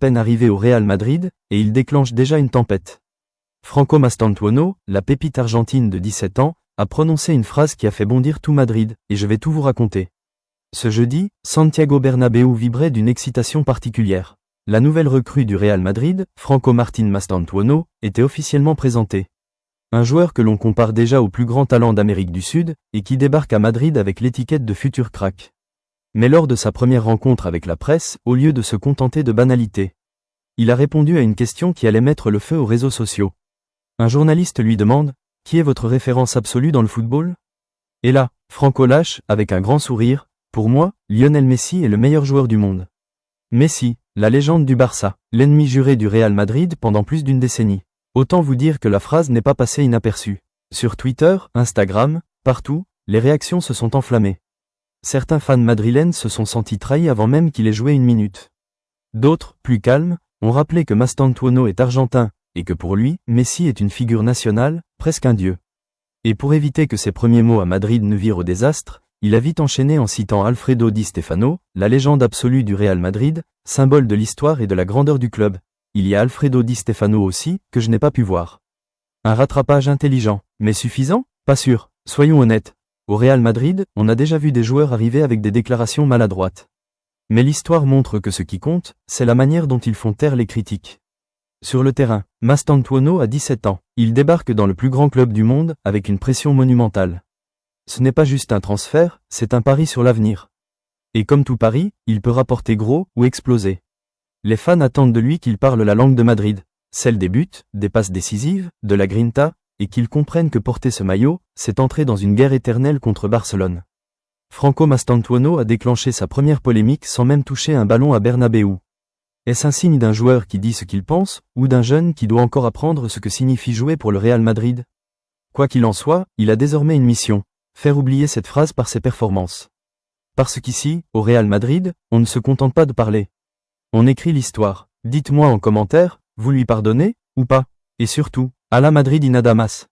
peine arrivé au Real Madrid, et il déclenche déjà une tempête. Franco Mastantuono, la pépite argentine de 17 ans, a prononcé une phrase qui a fait bondir tout Madrid, et je vais tout vous raconter. Ce jeudi, Santiago Bernabéu vibrait d'une excitation particulière. La nouvelle recrue du Real Madrid, Franco Martín Mastantuono, était officiellement présentée. Un joueur que l'on compare déjà au plus grand talent d'Amérique du Sud, et qui débarque à Madrid avec l'étiquette de futur crack. Mais lors de sa première rencontre avec la presse, au lieu de se contenter de banalités, il a répondu à une question qui allait mettre le feu aux réseaux sociaux. Un journaliste lui demande « Qui est votre référence absolue dans le football ?» Et là, Franco lâche, avec un grand sourire, « Pour moi, Lionel Messi est le meilleur joueur du monde. » Messi, la légende du Barça, l'ennemi juré du Real Madrid pendant plus d'une décennie. Autant vous dire que la phrase n'est pas passée inaperçue. Sur Twitter, Instagram, partout, les réactions se sont enflammées. Certains fans madrilènes se sont sentis trahis avant même qu'il ait joué une minute. D'autres, plus calmes, ont rappelé que Mastantuono est argentin, et que pour lui, Messi est une figure nationale, presque un dieu. Et pour éviter que ses premiers mots à Madrid ne virent au désastre, il a vite enchaîné en citant Alfredo Di Stefano, la légende absolue du Real Madrid, symbole de l'histoire et de la grandeur du club. Il y a Alfredo Di Stefano aussi, que je n'ai pas pu voir. Un rattrapage intelligent, mais suffisant? Pas sûr. Soyons honnêtes. Au Real Madrid, on a déjà vu des joueurs arriver avec des déclarations maladroites. Mais l'histoire montre que ce qui compte, c'est la manière dont ils font taire les critiques. Sur le terrain, Mastantuono a 17 ans. Il débarque dans le plus grand club du monde, avec une pression monumentale. Ce n'est pas juste un transfert, c'est un pari sur l'avenir. Et comme tout pari, il peut rapporter gros ou exploser. Les fans attendent de lui qu'il parle la langue de Madrid, celle des buts, des passes décisives, de la grinta, et qu'il comprenne que porter ce maillot, c'est entrer dans une guerre éternelle contre Barcelone. Franco Mastantuono a déclenché sa première polémique sans même toucher un ballon à Bernabéu. Est-ce un signe d'un joueur qui dit ce qu'il pense, ou d'un jeune qui doit encore apprendre ce que signifie jouer pour le Real Madrid? Quoi qu'il en soit, il a désormais une mission, faire oublier cette phrase par ses performances. Parce qu'ici, au Real Madrid, on ne se contente pas de parler. On écrit l'histoire. Dites-moi en commentaire, vous lui pardonnez, ou pas? Et surtout, à la Madrid nada más.